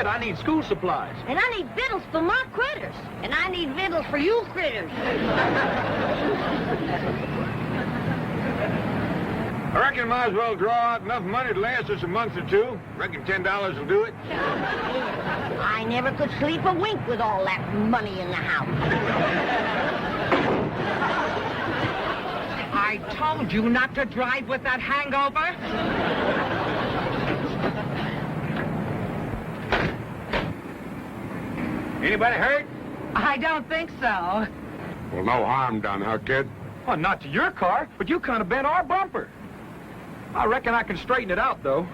said, I need school supplies. And I need victuals for my critters. And I need victuals for you critters. I reckon might as well draw out enough money to last us a month or two. Reckon $10 will do it. I never could sleep a wink with all that money in the house. I told you not to drive with that hangover. Anybody hurt? I don't think so. Well, no harm done, huh, kid? Well, not to your car, but you kind of bent our bumper. I reckon I can straighten it out, though.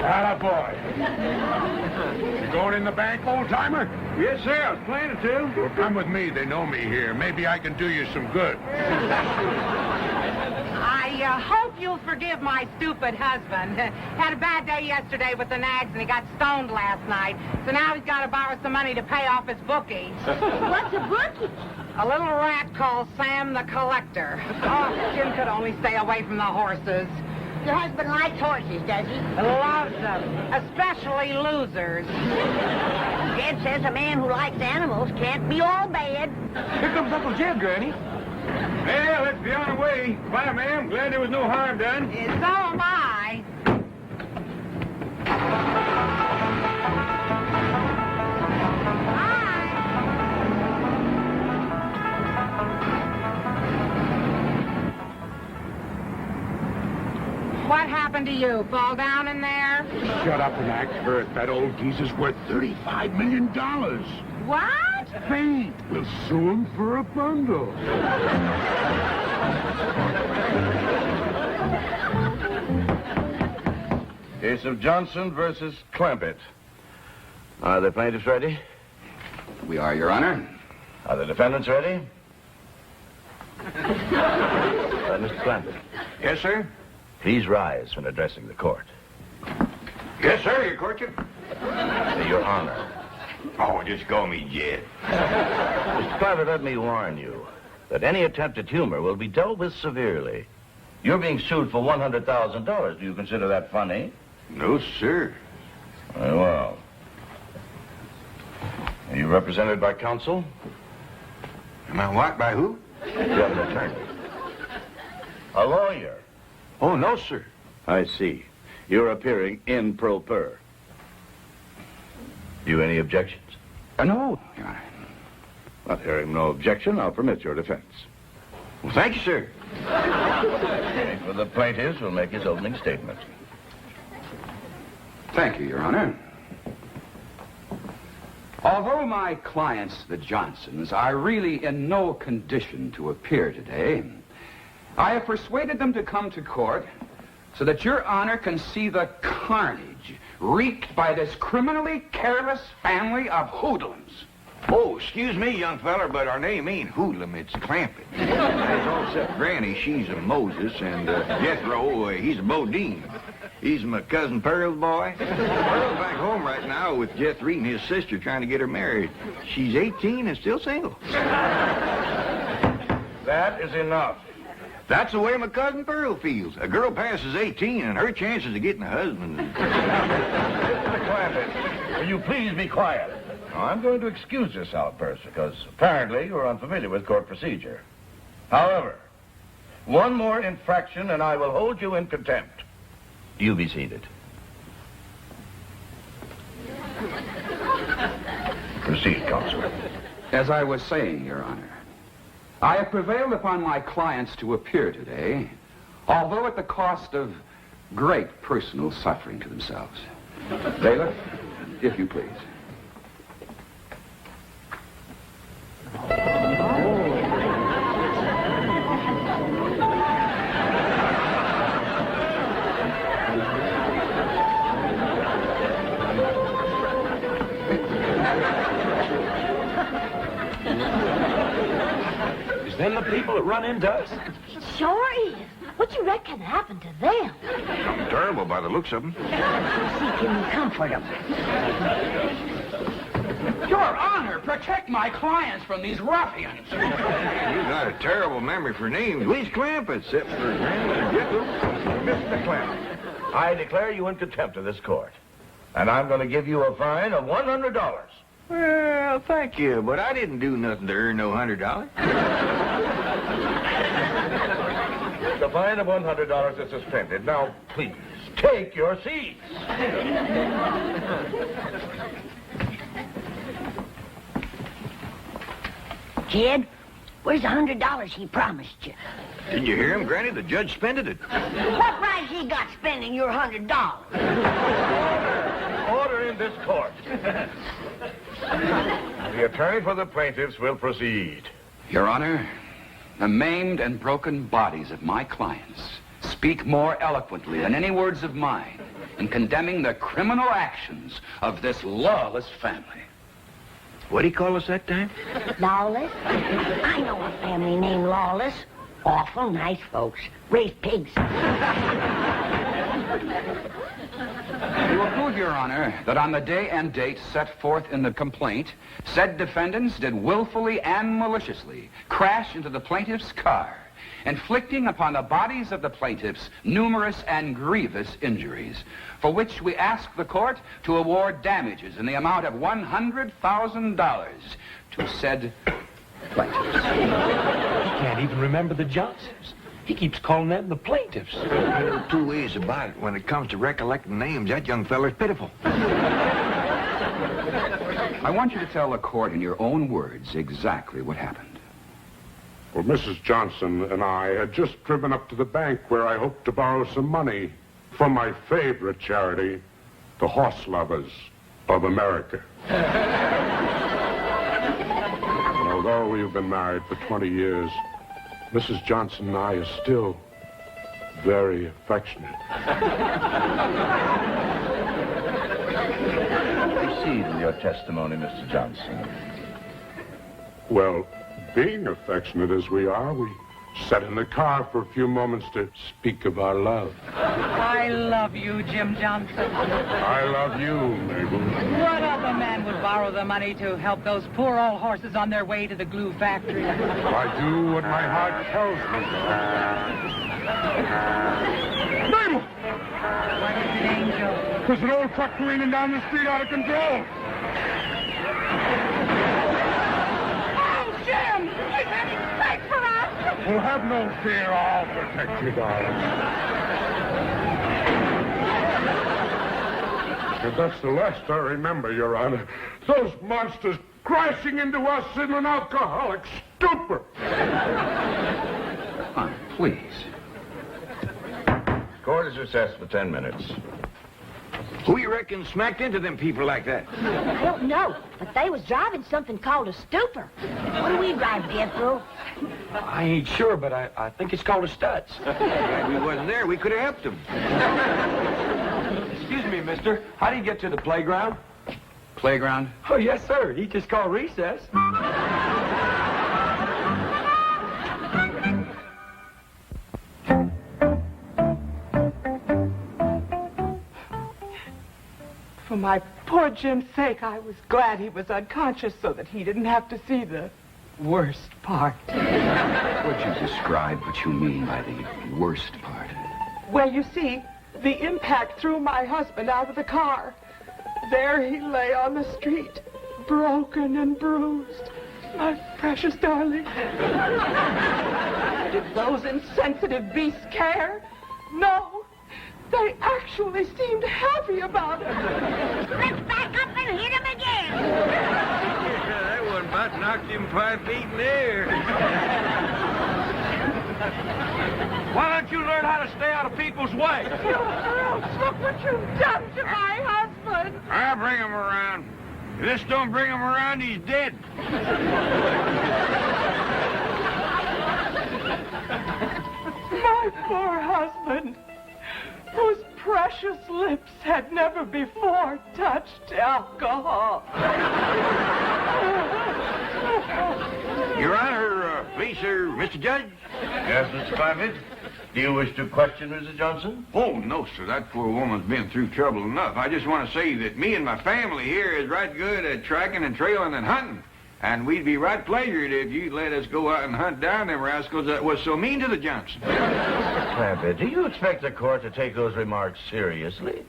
Atta boy. You going in the bank, old-timer? Yes, sir. I was planning to. Well, come with me. They know me here. Maybe I can do you some good. I hope you'll forgive my stupid husband. Had a bad day yesterday with the nags, and he got stoned last night. So now he's got to borrow some money to pay off his bookie. What's a bookie? A little rat called Sam the Collector. Oh, Jim could only stay away from the horses. Your husband likes horses, does he? Loves them, especially losers. Dad says a man who likes animals can't be all bad. Here comes Uncle Jed, Granny. Well, let's be on our way. Bye, ma'am. Glad there was no harm done. So am I. What happened to you? Fall down in there? Shut up and act hurt. That old geezer's worth $35 million. What? Fate. We'll sue him for a bundle. Case of Johnson versus Clampetts. Are the plaintiffs ready? We are, Your Honor. Are the defendants ready? Mr. Clampetts, Yes, sir? please rise when addressing the court. Yes, sir, your courtship. Your Honor. Oh, just call me Jed. Mr. Clampetts, let me warn you that any attempt at humor will be dealt with severely. You're being sued for $100,000. Do you consider that funny? No, sir. Very well. Are you represented by counsel? Am I what? By who? You have an attorney. A lawyer. Oh, no, sir. I see. You're appearing in pro per. You any objections? No, Your Honor. Not hearing no objection, I'll permit your defense. Well, thank you, sir. For the plaintiffs will make his opening statement. Thank you, Your Honor. Although my clients, the Johnsons, are really in no condition to appear today, I have persuaded them to come to court so that Your Honor can see the carnage wreaked by this criminally careless family of hoodlums. Oh, excuse me, young feller, but our name ain't Hoodlum, it's Clampett. That's all except Granny, she's a Moses, and Jethro, he's a Bodine. He's my cousin Pearl's boy. Pearl's back home right now with Jethro and his sister trying to get her married. She's 18 and still single. That is enough. That's the way my cousin Pearl feels. A girl passes 18 and her chances of getting a husband. Mr. Clampett, will you please be quiet? Now, I'm going to excuse this outburst because apparently you're unfamiliar with court procedure. However, one more infraction and I will hold you in contempt. You be seated. Proceed, Counselor. As I was saying, Your Honor, I have prevailed upon my clients to appear today, although at the cost of great personal suffering to themselves. Bailiff, if you please. Is them the people that run into us? Sure is. What you reckon happened to them? Something terrible by the looks of them. See, can we comfort them? Your Honor, protect my clients from these ruffians. You got a terrible memory for names. Where's Clampetts, except for Granny and Jekyll? Mr. Clampett, I declare you in contempt of this court. And I'm going to give you a fine of $100. Well, thank you, but I didn't do nothing to earn no $100. The fine of $100 is suspended. Now, please, take your seats. Kid, where's the $100 he promised you? Did you hear him, Granny? The judge spended it. What right he got spending your $100? Order in this court. The attorney for the plaintiffs will proceed. Your Honor, the maimed and broken bodies of my clients speak more eloquently than any words of mine in condemning the criminal actions of this lawless family. What'd he call us that time? Lawless? I know a family named Lawless. Awful nice folks. Raise pigs. You will prove, Your Honor, that on the day and date set forth in the complaint, said defendants did willfully and maliciously crash into the plaintiff's car, inflicting upon the bodies of the plaintiffs numerous and grievous injuries, for which we ask the court to award damages in the amount of $100,000 to said plaintiffs. He can't even remember the Johnsons. He keeps calling them the plaintiffs. There are two ways about it. When it comes to recollecting names, that young feller's pitiful. I want you to tell the court in your own words exactly what happened. Well, Mrs. Johnson and I had just driven up to the bank where I hoped to borrow some money from my favorite charity, the Horse Lovers of America. And although we've been married for 20 years, Mrs. Johnson and I are still very affectionate. Proceed in your testimony, Mr. Johnson. Well, being affectionate as we are, we sat in the car for a few moments to speak of our love. I love you, Jim Johnson. I love you, Mabel. What other man would borrow the money to help those poor old horses on their way to the glue factory? I do what my heart tells me. Mabel! What is it, Angel? There's an old truck careening down the street out of control. Oh, Jim! He's heading straight for us! Well, have no fear. I'll protect you, darling. And that's the last I remember, Your Honor. Those monsters crashing into us in an alcoholic stupor. Honor, please. Court is recessed for 10 minutes. Who you reckon smacked into them people like that? I don't know, but they was driving something called a stupor. What do we drive, Jethro? I ain't sure, but I think it's called a Stutz. If we wasn't there, we could have helped them. Excuse me, mister. How do you get to the playground? Playground? Oh, yes, sir. He just called recess. For my poor Jim's sake, I was glad he was unconscious so that he didn't have to see the worst part. Would you describe what you mean by the worst part? Well, you see, the impact threw my husband out of the car. There he lay on the street, broken and bruised. My precious darling. Did those insensitive beasts care? No. They actually seemed happy about it. Let's back up and hit him again. That one about knocked him 5 feet in the air. Why don't you learn how to stay out of people's way? You brutes, look what you've done to my husband. I'll bring him around. If this don't bring him around, he's dead. My poor husband, whose precious lips had never before touched alcohol. Your Honor, please, sir, Mr. Judge. Yes, Mr. Clampett? Do you wish to question Mrs. Johnson? Oh, no, sir. That poor woman's been through trouble enough. I just want to say that me and my family here is right good at tracking and trailing and hunting. And we'd be right pleasured if you'd let us go out and hunt down them rascals that was so mean to the Johnsons. Clampett, do you expect the court to take those remarks seriously?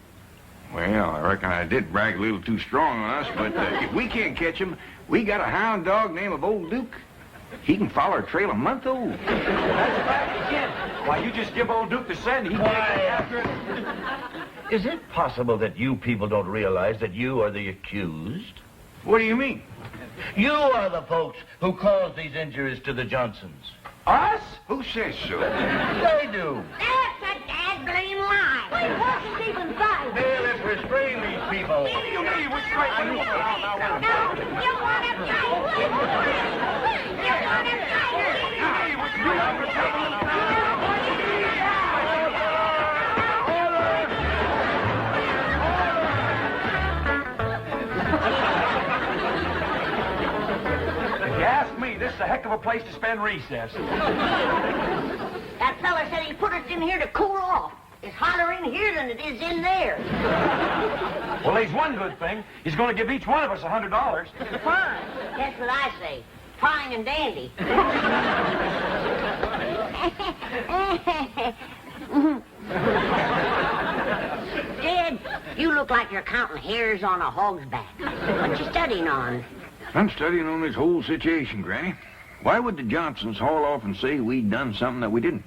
Well, I reckon I did brag a little too strong on us, but if we can't catch him, we got a hound dog named of Old Duke. He can follow our trail a month old. That's back again. Why, you just give old Duke the scent, he can't get after it. Is it possible that you people don't realize that you are the accused? What do you mean? You are the folks who caused these injuries to the Johnsons. Us? Who says so? They do. That's a dazzling lie. My horse is even fine. Hey, let's restrain these people. No, you want to fight. You want to If you ask me, this is a heck of a place to spend recess. That fella said he put us in here to cool off. It's hotter in here than it is in there. Well, there's one good thing. He's going to give each one of us $100. Fine. That's what I say. Fine and dandy. Dad, you look like you're counting hairs on a hog's back. What you studying on? I'm studying on this whole situation, Granny. Why would the Johnsons haul off and say we'd done something that we didn't?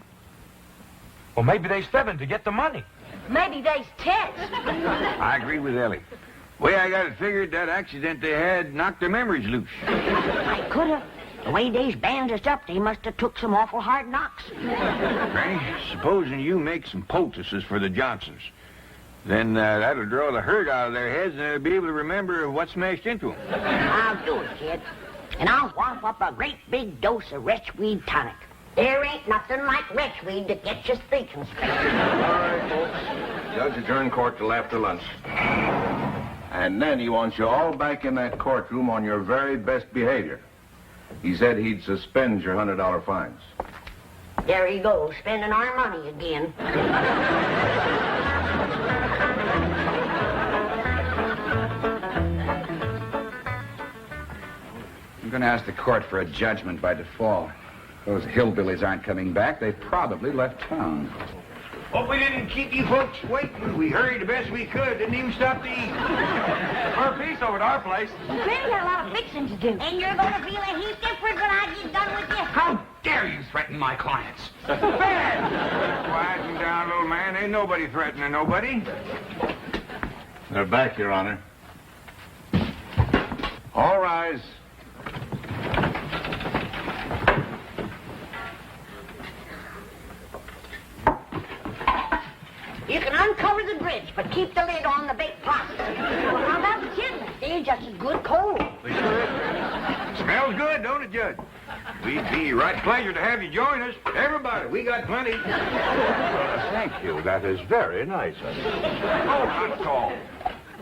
Well, maybe they stebbing to get the money. Maybe they's Tets. I agree with Ellie. Way I got it figured, that accident they had knocked their memories loose. I could have. The way they's bandaged up, they must have took some awful hard knocks. Granny, supposing you make some poultices for the Johnsons, then that'll draw the hurt out of their heads and they'll be able to remember what smashed into them. I'll do it, kid. And I'll whomp up a great big dose of retchweed tonic. There ain't nothing like retchweed to get you thinking straight. All right, folks. Judge adjourned court till after lunch. And then he wants you all back in that courtroom on your very best behavior. He said he'd suspend your $100 fines. There he goes, spending our money again. I'm going to ask the court for a judgment by default. Those hillbillies aren't coming back. They probably left town. Hope we didn't keep you folks waiting. We hurried the best we could. Didn't even stop to eat. For a piece over at our place. Granny got a lot of fixing to do. And you're going to feel a heap different when I get done with this. How dare you threaten my clients? Quieten down, little man. Ain't nobody threatening nobody. They're back, Your Honor. All rise. You can uncover the bridge, but keep the lid on the baked pasta. Well, how about the kidneys? They're just as good cold. Smells good, don't it, Judge? We'd be right pleasure to have you join us. Everybody, we got plenty. Thank you. That is very nice of you. Oh, not at all.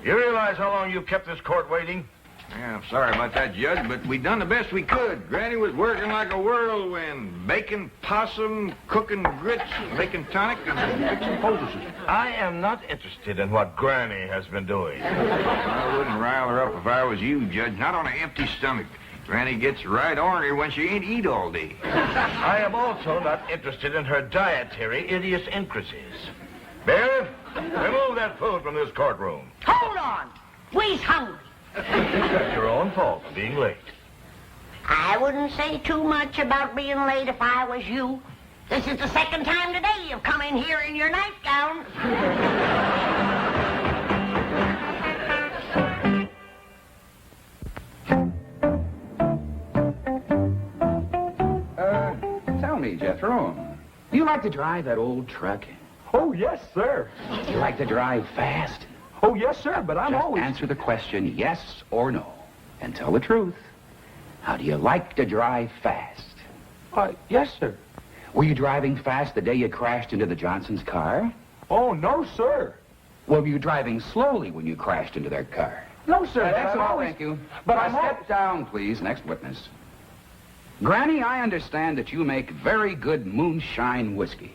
You realize how long you've kept this court waiting? Yeah, I'm sorry about that, Judge, but we done the best we could. Granny was working like a whirlwind, baking possum, cooking grits, making tonic, and fixing poultices. I am not interested in what Granny has been doing. I wouldn't rile her up if I was you, Judge, not on an empty stomach. Granny gets right ornery when she ain't eat all day. I am also not interested in her dietary idiosyncrasies. Bailiff, remove that food from this courtroom. Hold on. We's hungry. That's your own fault for being late. I wouldn't say too much about being late if I was you. This is the second time today you've come in here in your nightgown. Tell me, Jethro, do you like to drive that old truck? Oh, yes, sir. Do you like to drive fast? Oh, yes, sir, but I'm Just always... answer the question yes or no, and tell the truth. How do you like to drive fast? Yes, sir. Were you driving fast the day you crashed into the Johnsons' car? Oh, no, sir. Were you driving slowly when you crashed into their car? No, sir. That's I'm all, always... thank you. But Now I'm step down, please. Next witness. Granny, I understand that you make very good moonshine whiskey.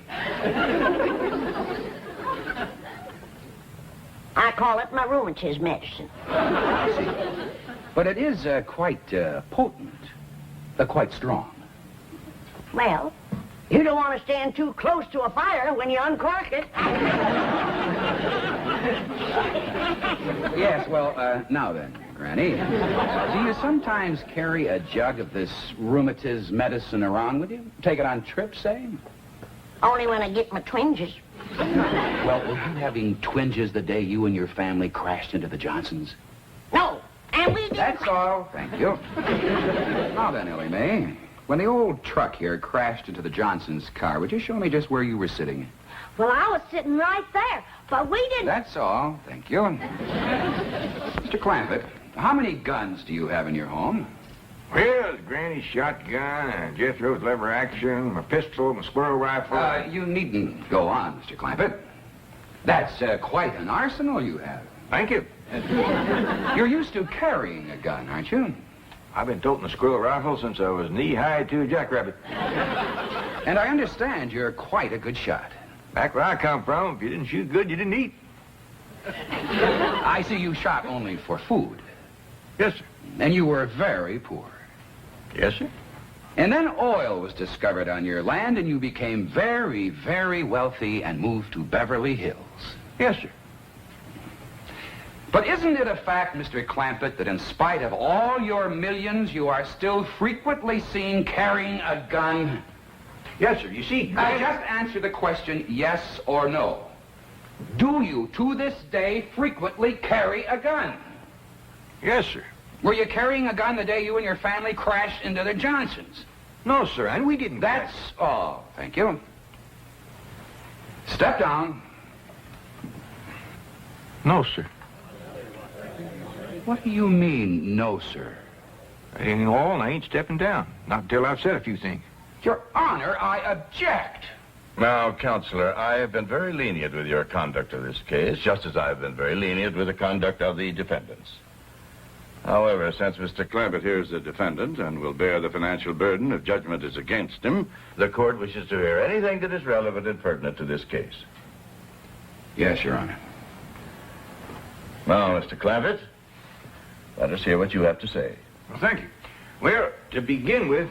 I call it my rheumatism medicine. I see. But it is quite potent, quite strong. Well, you don't want to stand too close to a fire when you uncork it. Yes, well, now then, Granny, do you sometimes carry a jug of this rheumatism medicine around with you? Take it on trips, say? Only when I get my twinges. Well, were you having twinges the day you and your family crashed into the Johnsons? No, and we didn't. That's all, thank you. Now then, Ellie Mae, when the old truck here crashed into the Johnsons' car, would you show me just where you were sitting? Well, I was sitting right there, but we didn't. That's all, thank you. Mr. Clampett, how many guns do you have in your home? Well, it's Granny's shotgun, and Jethro's lever action, my pistol, my squirrel rifle. You needn't go on, Mr. Clampett. That's quite an arsenal you have. Thank you. You're used to carrying a gun, aren't you? I've been toting a squirrel rifle since I was knee-high to a jackrabbit. And I understand you're quite a good shot. Back where I come from, if you didn't shoot good, you didn't eat. I see you shot only for food. Yes, sir. And you were very poor. Yes, sir. And then oil was discovered on your land, and you became very, very wealthy and moved to Beverly Hills. Yes, sir. But isn't it a fact, Mr. Clampett, that in spite of all your millions, you are still frequently seen carrying a gun? Yes, sir. You see, Just answer the question, yes or no. Do you, to this day, frequently carry a gun? Yes, sir. Were you carrying a gun the day you and your family crashed into the Johnsons? No, sir, and we didn't. That's all. Thank you. Step down. No, sir. What do you mean, no, sir? I ain't all, and I ain't stepping down. Not until I've said a few things. Your Honor, I object. Now, Counselor, I have been very lenient with your conduct of this case, just as I have been very lenient with the conduct of the defendants. However, since Mr. Clampett here is the defendant and will bear the financial burden if judgment is against him, the court wishes to hear anything that is relevant and pertinent to this case. Yes, Your Honor. Now, Mr. Clampett, let us hear what you have to say. Well, thank you. Well, to begin with,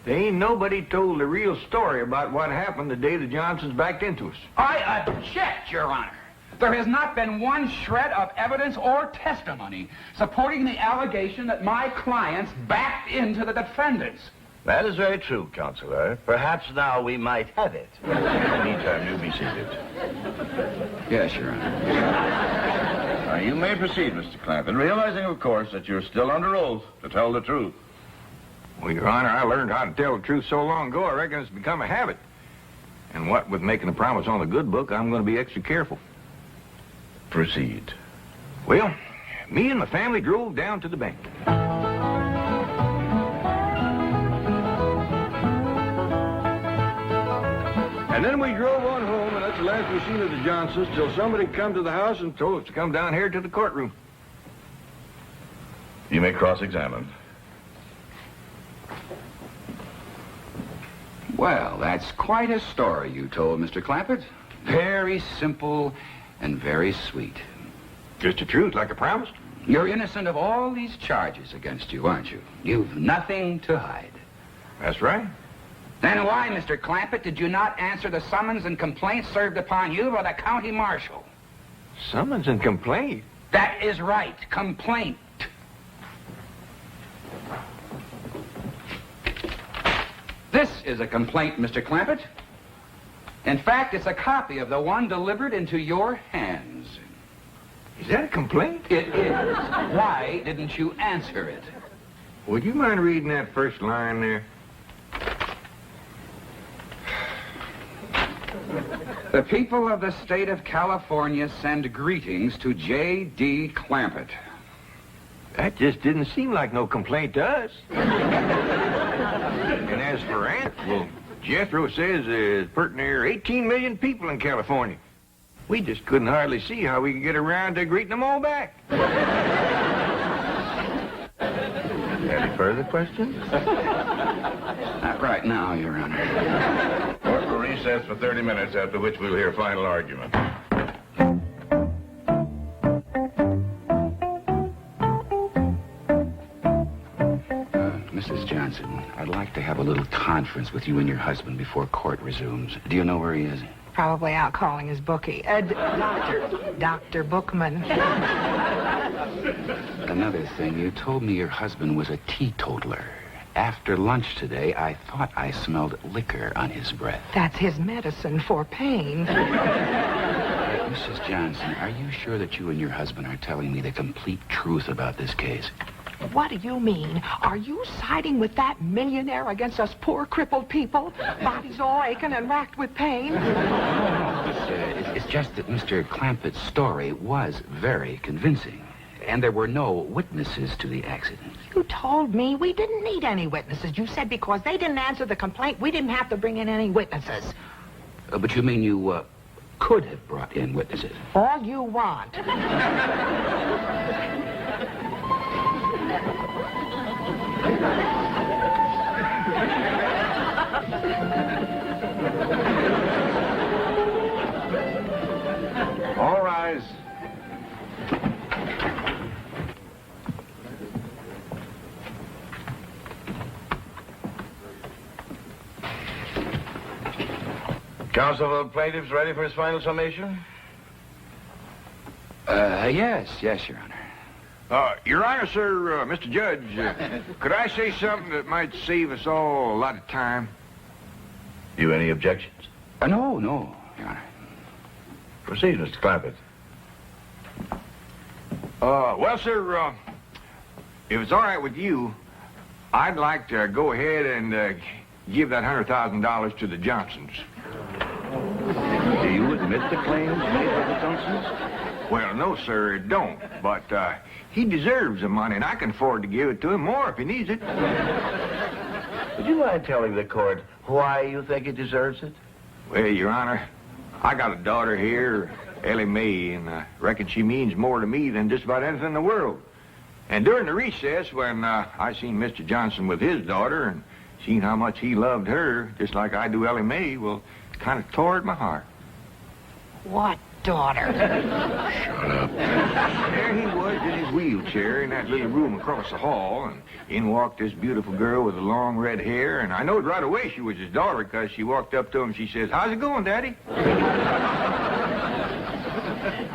there ain't nobody told the real story about what happened the day the Johnsons backed into us. I object, Your Honor. There has not been one shred of evidence or testimony supporting the allegation that my clients backed into the defendants. That is very true, Counselor. Perhaps now we might have it. In the meantime, you be seated. Yes, Your Honor. Now, you may proceed, Mr. Clampett, realizing, of course, that you're still under oath to tell the truth. Well, Your Honor, I learned how to tell the truth so long ago, I reckon it's become a habit. And what with making a promise on the good book, I'm going to be extra careful. Proceed. Well, me and my family drove down to the bank. And then we drove on home, and that's the last we seen of the Johnsons till somebody come to the house and told us to come down here to the courtroom. You may cross-examine. Well, that's quite a story you told, Mr. Clampett. Very simple and very sweet. Just the truth, like I promised. You're innocent of all these charges against you, aren't you? You've nothing to hide. That's right. Then why, Mr. Clampett, did you not answer the summons and complaint served upon you by the county marshal? Summons and complaint? That is right, complaint. This is a complaint, Mr. Clampett. In fact, it's a copy of the one delivered into your hands. Is that a complaint? It is. Why didn't you answer it? Would you mind reading that first line there? The people of the state of California send greetings to J.D. Clampett. That just didn't seem like no complaint to us. And as for Aunt, well, Jethro says there's pretty near 18 million people in California. We just couldn't hardly see how we could get around to greeting them all back. Any further questions? Not right now, Your Honor. Court will recess for 30 minutes, after which we'll hear final argument. Mrs. Johnson, I'd like to have a little conference with you and your husband before court resumes. Do you know where he is? Probably out calling his bookie. Dr. Bookman. Another thing, you told me your husband was a teetotaler. After lunch today, I thought I smelled liquor on his breath. That's his medicine for pain. Mrs. Johnson, are you sure that you and your husband are telling me the complete truth about this case? What do you mean? Are you siding with that millionaire against us poor crippled people? Bodies all aching and racked with pain? It's just that Mr. Clampetts' story was very convincing. And there were no witnesses to the accident. You told me we didn't need any witnesses. You said because they didn't answer the complaint, we didn't have to bring in any witnesses. But you mean you could have brought in witnesses? All you want. All rise. Counsel for the plaintiffs ready for his final summation? Yes, Your Honor. Your Honor, sir, Mr. Judge, could I say something that might save us all a lot of time? You any objections? No, Your Honor. Proceed, Mr. Clampett. Well, sir, if it's all right with you, I'd like to go ahead and give that $100,000 to the Johnsons. Do you admit the claims made by the Johnsons? Well, no, sir, it don't. But he deserves the money, and I can afford to give it to him more if he needs it. Would you mind telling the court why you think he deserves it? Well, Your Honor, I got a daughter here, Ellie Mae, and I reckon she means more to me than just about anything in the world. And during the recess, when I seen Mr. Johnson with his daughter and seen how much he loved her, just like I do Ellie Mae, well, it kind of tore at my heart. What daughter? Shut up. There he was in his wheelchair in that little room across the hall, and in walked this beautiful girl with the long red hair, and I knowed right away she was his daughter because she walked up to him and she says, "How's it going, Daddy?"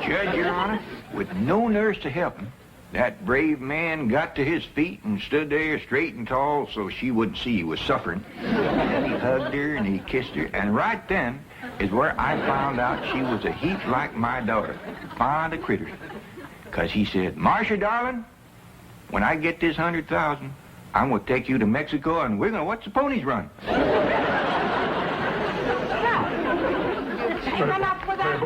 Judge, Your Honor, with no nurse to help him, that brave man got to his feet and stood there straight and tall so she wouldn't see he was suffering. And he hugged her and he kissed her, and right then is where I found out she was a heap like my daughter, fond of critters. Because he said, "Marcia, darling, when I get this 100,000, I'm going to take you to Mexico and we're going to watch the ponies run." Even up with that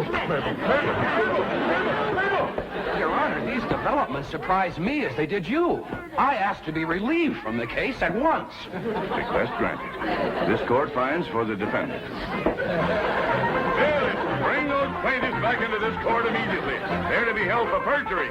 Your Honor, these developments surprised me as they did you. I asked to be relieved from the case at once. Request granted. This court finds for the defendant. Bailiff, bring those plaintiffs back into this court immediately. They're to be held for perjury.